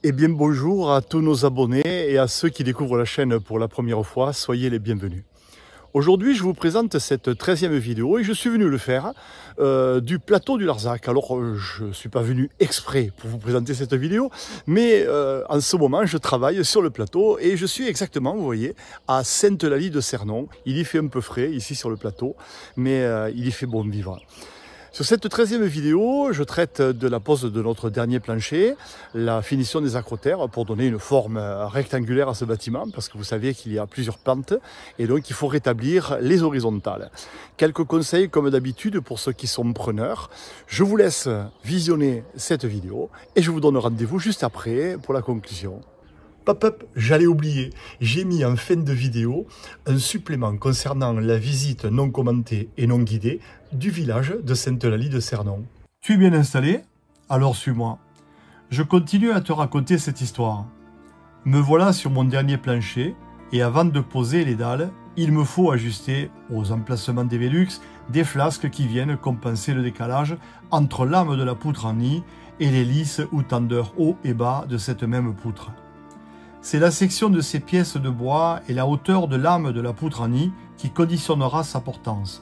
Eh bien bonjour à tous nos abonnés et à ceux qui découvrent la chaîne pour la première fois, soyez les bienvenus. Aujourd'hui je vous présente cette 13e vidéo et je suis venu le faire du plateau du Larzac. Alors je ne suis pas venu exprès pour vous présenter cette vidéo, mais en ce moment je travaille sur le plateau et je suis exactement, vous voyez, à Sainte-Laly-de-Cernon. Il y fait un peu frais ici sur le plateau, mais il y fait bon vivre. Sur cette 13e vidéo, je traite de la pose de notre dernier plancher, la finition des acrotères pour donner une forme rectangulaire à ce bâtiment, parce que vous savez qu'il y a plusieurs pentes et donc il faut rétablir les horizontales. Quelques conseils comme d'habitude pour ceux qui sont preneurs. Je vous laisse visionner cette vidéo et je vous donne rendez-vous juste après pour la conclusion. Pop-up, j'allais oublier, j'ai mis en fin de vidéo un supplément concernant la visite non commentée et non guidée du village de Sainte-Laly-de-Cernon. Tu es bien installé? Alors suis-moi. Je continue à te raconter cette histoire. Me voilà sur mon dernier plancher et avant de poser les dalles, il me faut ajuster aux emplacements des Velux des flasques qui viennent compenser le décalage entre l'âme de la poutre en nid et les lisses ou tendeurs haut et bas de cette même poutre. C'est la section de ces pièces de bois et la hauteur de lame de la poutre en nid qui conditionnera sa portance.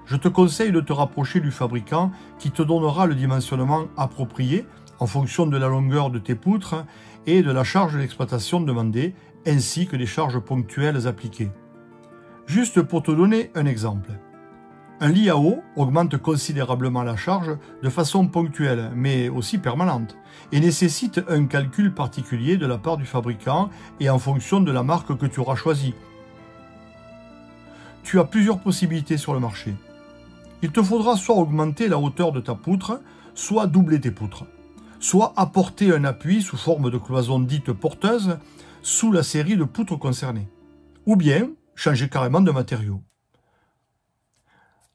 Je te conseille de te rapprocher du fabricant qui te donnera le dimensionnement approprié en fonction de la longueur de tes poutres et de la charge d'exploitation demandée, ainsi que des charges ponctuelles appliquées. Juste pour te donner un exemple. Un lit à eau augmente considérablement la charge de façon ponctuelle, mais aussi permanente, et nécessite un calcul particulier de la part du fabricant et en fonction de la marque que tu auras choisie. Tu as plusieurs possibilités sur le marché. Il te faudra soit augmenter la hauteur de ta poutre, soit doubler tes poutres, soit apporter un appui sous forme de cloison dite porteuse sous la série de poutres concernées, ou bien changer carrément de matériau.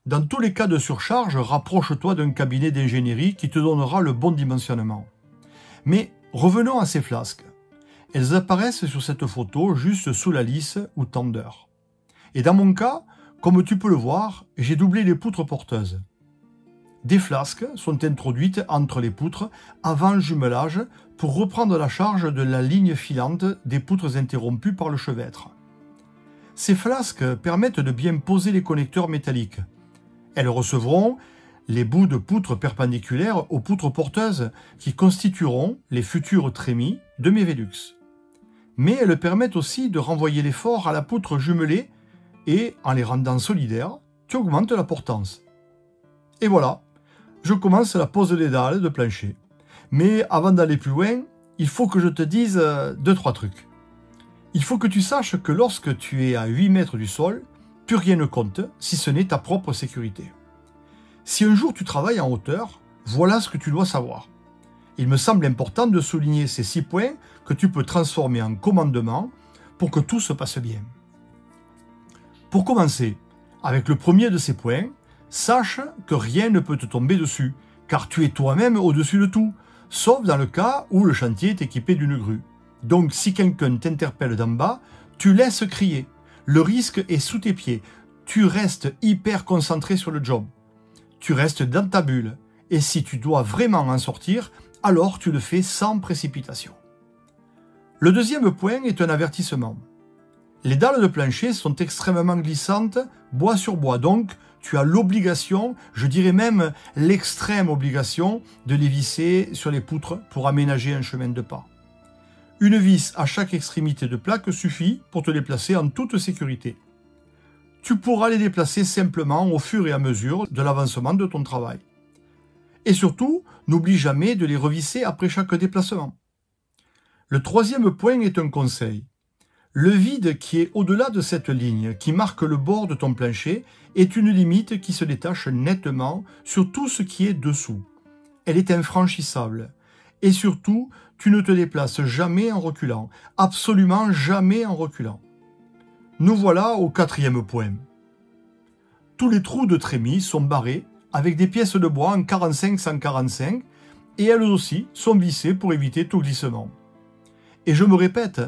Dans tous les cas de surcharge, rapproche-toi d'un cabinet d'ingénierie qui te donnera le bon dimensionnement. Mais revenons à ces flasques. Elles apparaissent sur cette photo juste sous la lisse ou tendeur. Et dans mon cas, comme tu peux le voir, j'ai doublé les poutres porteuses. Des flasques sont introduites entre les poutres avant le jumelage pour reprendre la charge de la ligne filante des poutres interrompues par le chevêtre. Ces flasques permettent de bien poser les connecteurs métalliques. Elles recevront les bouts de poutres perpendiculaires aux poutres porteuses qui constitueront les futurs trémies de mes Velux. Mais elles permettent aussi de renvoyer l'effort à la poutre jumelée et, en les rendant solidaires, tu augmentes la portance. Et voilà, je commence la pose des dalles de plancher. Mais avant d'aller plus loin, il faut que je te dise 2-3 trucs. Il faut que tu saches que lorsque tu es à 8 mètres du sol, plus rien ne compte, si ce n'est ta propre sécurité. Si un jour tu travailles en hauteur, voilà ce que tu dois savoir. Il me semble important de souligner ces 6 points que tu peux transformer en commandement pour que tout se passe bien. Pour commencer, avec le premier de ces points, sache que rien ne peut te tomber dessus, car tu es toi-même au-dessus de tout, sauf dans le cas où le chantier est équipé d'une grue. Donc si quelqu'un t'interpelle d'en bas, tu laisses crier. Le risque est sous tes pieds. Tu restes hyper concentré sur le job. Tu restes dans ta bulle. Et si tu dois vraiment en sortir, alors tu le fais sans précipitation. Le deuxième point est un avertissement. Les dalles de plancher sont extrêmement glissantes, bois sur bois. Donc, tu as l'obligation, je dirais même l'extrême obligation, de les visser sur les poutres pour aménager un chemin de pas. Une vis à chaque extrémité de plaque suffit pour te déplacer en toute sécurité. Tu pourras les déplacer simplement au fur et à mesure de l'avancement de ton travail. Et surtout, n'oublie jamais de les revisser après chaque déplacement. Le troisième point est un conseil. Le vide qui est au-delà de cette ligne, qui marque le bord de ton plancher, est une limite qui se détache nettement sur tout ce qui est dessous. Elle est infranchissable. Et surtout, tu ne te déplaces jamais en reculant, absolument jamais en reculant. Nous voilà au quatrième point. Tous les trous de trémies sont barrés avec des pièces de bois en 45-145 et elles aussi sont vissées pour éviter tout glissement. Et je me répète,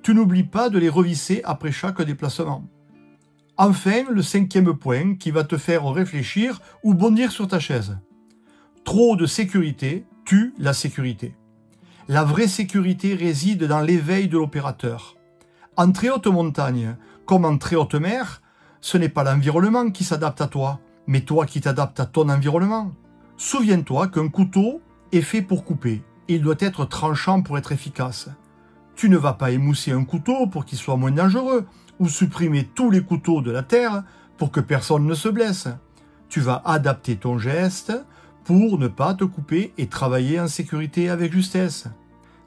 tu n'oublies pas de les revisser après chaque déplacement. Enfin, le cinquième point qui va te faire réfléchir ou bondir sur ta chaise. Trop de sécurité tue la sécurité. La vraie sécurité réside dans l'éveil de l'opérateur. En très haute montagne, comme en très haute mer, ce n'est pas l'environnement qui s'adapte à toi, mais toi qui t'adaptes à ton environnement. Souviens-toi qu'un couteau est fait pour couper, et il doit être tranchant pour être efficace. Tu ne vas pas émousser un couteau pour qu'il soit moins dangereux, ou supprimer tous les couteaux de la terre pour que personne ne se blesse. Tu vas adapter ton geste pour ne pas te couper et travailler en sécurité avec justesse.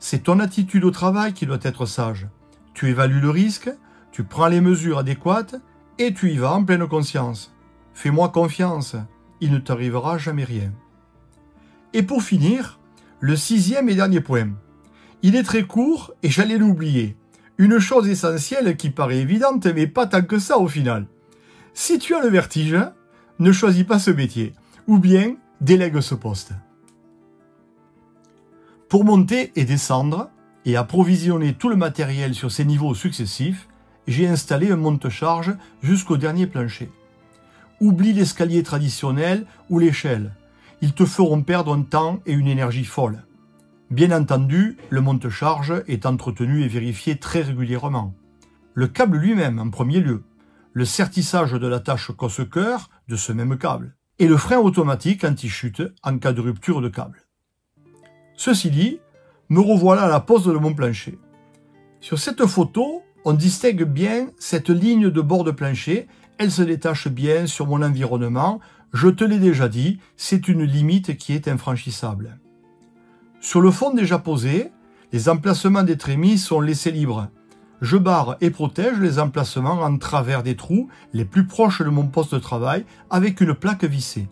C'est ton attitude au travail qui doit être sage. Tu évalues le risque, tu prends les mesures adéquates et tu y vas en pleine conscience. Fais-moi confiance, il ne t'arrivera jamais rien. Et pour finir, le 6e et dernier point. Il est très court et j'allais l'oublier. Une chose essentielle qui paraît évidente, mais pas tant que ça au final. Si tu as le vertige, ne choisis pas ce métier, ou bien délègue ce poste. Pour monter et descendre, et approvisionner tout le matériel sur ces niveaux successifs, j'ai installé un monte-charge jusqu'au dernier plancher. Oublie l'escalier traditionnel ou l'échelle. Ils te feront perdre un temps et une énergie folle. Bien entendu, le monte-charge est entretenu et vérifié très régulièrement. Le câble lui-même en premier lieu, le sertissage de l'attache cosse-cœur de ce même câble, et le frein automatique anti-chute en cas de rupture de câble. Ceci dit, me revoilà à la pose de mon plancher. Sur cette photo, on distingue bien cette ligne de bord de plancher, elle se détache bien sur mon environnement, je te l'ai déjà dit, c'est une limite qui est infranchissable. Sur le fond déjà posé, les emplacements des trémies sont laissés libres. Je barre et protège les emplacements en travers des trous les plus proches de mon poste de travail avec une plaque vissée.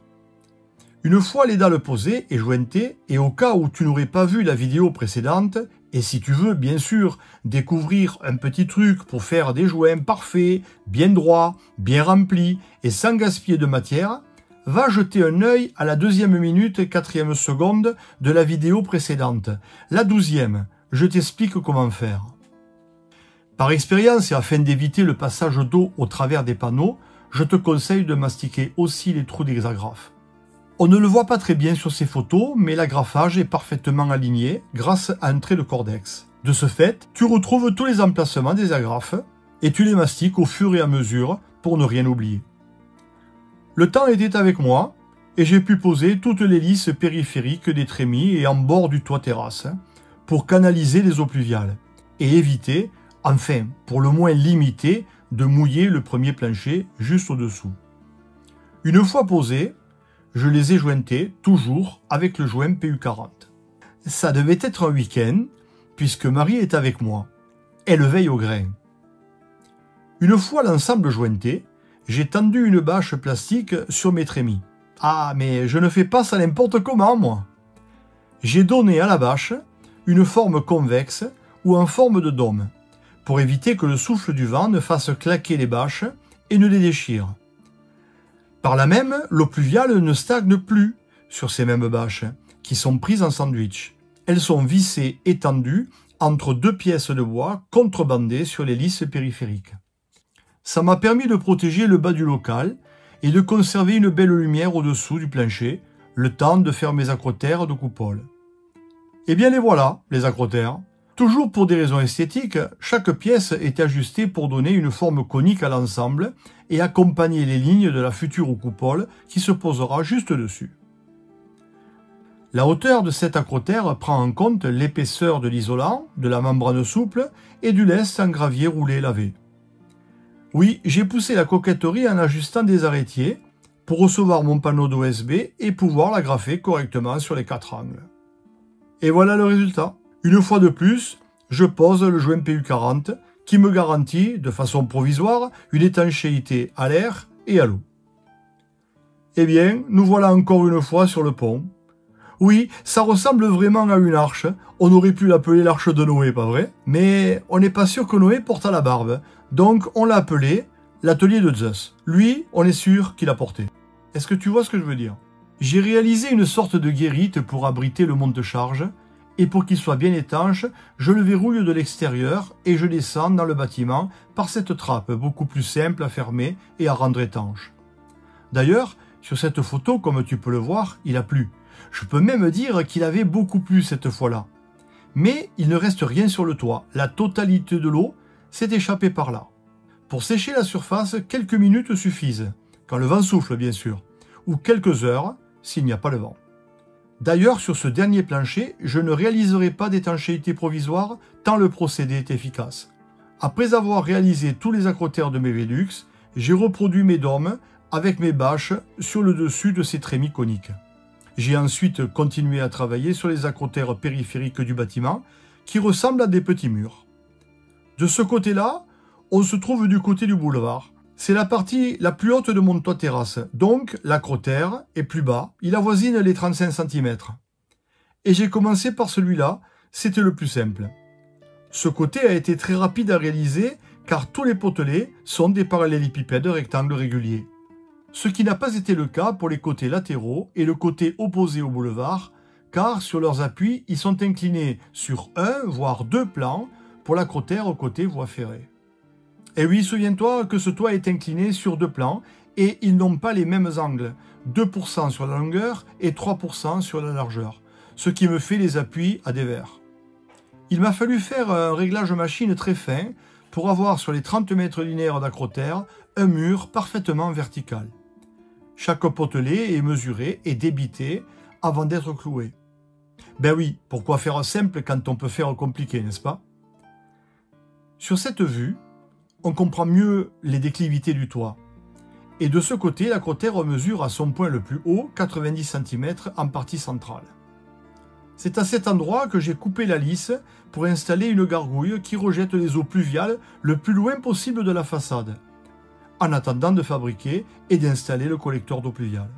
Une fois les dalles posées et jointées, et au cas où tu n'aurais pas vu la vidéo précédente, et si tu veux bien sûr découvrir un petit truc pour faire des joints parfaits, bien droits, bien remplis et sans gaspiller de matière, va jeter un œil à la 2e minute et 4e seconde de la vidéo précédente. La 12e, je t'explique comment faire. Par expérience et afin d'éviter le passage d'eau au travers des panneaux, je te conseille de mastiquer aussi les trous des agrafes. On ne le voit pas très bien sur ces photos, mais l'agrafage est parfaitement aligné grâce à un trait de cordex. De ce fait, tu retrouves tous les emplacements des agrafes et tu les mastiques au fur et à mesure pour ne rien oublier. Le temps était avec moi et j'ai pu poser toutes les lisses périphériques des trémies et en bord du toit terrasse pour canaliser les eaux pluviales et éviter, enfin pour le moins limiter, de mouiller le premier plancher juste au-dessous. Une fois posés, je les ai jointés toujours avec le joint PU40. Ça devait être un week-end puisque Marie est avec moi. Elle veille au grain. Une fois l'ensemble jointé, j'ai tendu une bâche plastique sur mes trémies. Ah, mais je ne fais pas ça n'importe comment, moi. J'ai donné à la bâche une forme convexe ou en forme de dôme, pour éviter que le souffle du vent ne fasse claquer les bâches et ne les déchire. Par là même, l'eau pluviale ne stagne plus sur ces mêmes bâches, qui sont prises en sandwich. Elles sont vissées et tendues entre 2 pièces de bois contrebandées sur les lisses périphériques. Ça m'a permis de protéger le bas du local et de conserver une belle lumière au-dessous du plancher, le temps de faire mes acrotères de coupole. Et bien les voilà, les acrotères. Toujours pour des raisons esthétiques, chaque pièce est ajustée pour donner une forme conique à l'ensemble et accompagner les lignes de la future coupole qui se posera juste dessus. La hauteur de cet acrotère prend en compte l'épaisseur de l'isolant, de la membrane souple et du lest en gravier roulé lavé. Oui, j'ai poussé la coquetterie en ajustant des arrêtiers pour recevoir mon panneau d'OSB et pouvoir l'agrafer correctement sur les 4 angles. Et voilà le résultat. Une fois de plus, je pose le joint PU40 qui me garantit, de façon provisoire, une étanchéité à l'air et à l'eau. Eh bien, nous voilà encore une fois sur le pont. Oui, ça ressemble vraiment à une arche. On aurait pu l'appeler l'arche de Noé, pas vrai? Mais on n'est pas sûr que Noé porte à la barbe. Donc on l'a appelé l'atelier de Zeus. Lui, on est sûr qu'il a porté. Est-ce que tu vois ce que je veux dire? J'ai réalisé une sorte de guérite pour abriter le monte-charge, et pour qu'il soit bien étanche, je le verrouille de l'extérieur et je descends dans le bâtiment par cette trappe beaucoup plus simple à fermer et à rendre étanche. D'ailleurs, sur cette photo, comme tu peux le voir, il a plu. Je peux même dire qu'il avait beaucoup plu cette fois-là. Mais il ne reste rien sur le toit. La totalité de l'eau s'est échappée par là. Pour sécher la surface, quelques minutes suffisent, quand le vent souffle bien sûr, ou quelques heures s'il n'y a pas le vent. D'ailleurs, sur ce dernier plancher, je ne réaliserai pas d'étanchéité provisoire tant le procédé est efficace. Après avoir réalisé tous les acrotères de mes Velux, j'ai reproduit mes dômes avec mes bâches sur le dessus de ces trémies coniques. J'ai ensuite continué à travailler sur les acrotères périphériques du bâtiment qui ressemblent à des petits murs. De ce côté-là, on se trouve du côté du boulevard. C'est la partie la plus haute de mon toit terrasse, donc l'acrotère est plus bas, il avoisine les 35 cm. Et j'ai commencé par celui-là, c'était le plus simple. Ce côté a été très rapide à réaliser car tous les potelets sont des parallélépipèdes rectangles réguliers. Ce qui n'a pas été le cas pour les côtés latéraux et le côté opposé au boulevard, car sur leurs appuis, ils sont inclinés sur un, voire deux plans pour l'acrotère au côté voie ferrée. Et oui, souviens-toi que ce toit est incliné sur deux plans et ils n'ont pas les mêmes angles, 2% sur la longueur et 3% sur la largeur, ce qui me fait les appuis à dévers. Il m'a fallu faire un réglage machine très fin pour avoir sur les 30 mètres linéaires d'acrotère un mur parfaitement vertical. Chaque potelet est mesuré et débité avant d'être cloué. Ben oui, pourquoi faire simple quand on peut faire compliqué, n'est-ce pas? Sur cette vue, on comprend mieux les déclivités du toit. Et de ce côté, l'acrotère mesure à son point le plus haut 90 cm en partie centrale. C'est à cet endroit que j'ai coupé la lisse pour installer une gargouille qui rejette les eaux pluviales le plus loin possible de la façade, en attendant de fabriquer et d'installer le collecteur d'eau pluviale.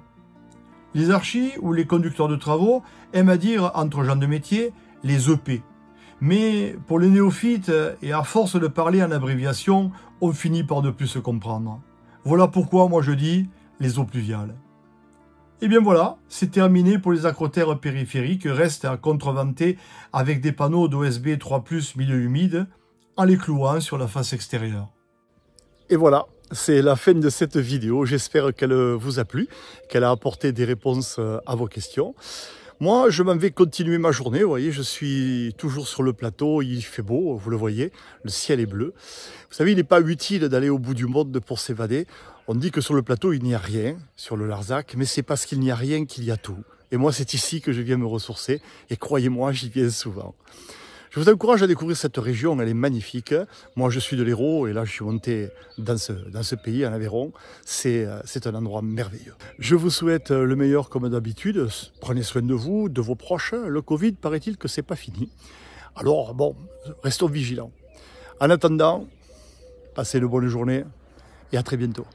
Les archis ou les conducteurs de travaux aiment à dire, entre gens de métier, les EP. Mais pour les néophytes, et à force de parler en abréviation, on finit par ne plus se comprendre. Voilà pourquoi moi je dis les eaux pluviales. Et bien voilà, c'est terminé pour les acrotères périphériques, restent à contrevanter avec des panneaux d'OSB 3+, milieu humide, en les clouant sur la face extérieure. Et voilà, c'est la fin de cette vidéo. J'espère qu'elle vous a plu, qu'elle a apporté des réponses à vos questions. Moi, je m'en vais continuer ma journée. Vous voyez, je suis toujours sur le plateau. Il fait beau, vous le voyez. Le ciel est bleu. Vous savez, il n'est pas utile d'aller au bout du monde pour s'évader. On dit que sur le plateau, il n'y a rien, sur le Larzac, mais c'est parce qu'il n'y a rien qu'il y a tout. Et moi, c'est ici que je viens me ressourcer. Et croyez-moi, j'y viens souvent. Je vous encourage à découvrir cette région, elle est magnifique. Moi, je suis de l'Hérault et là, je suis monté dans ce pays, en Aveyron. C'est un endroit merveilleux. Je vous souhaite le meilleur comme d'habitude. Prenez soin de vous, de vos proches. Le Covid, paraît-il que c'est pas fini. Alors, bon, restons vigilants. En attendant, passez une bonne journée et à très bientôt.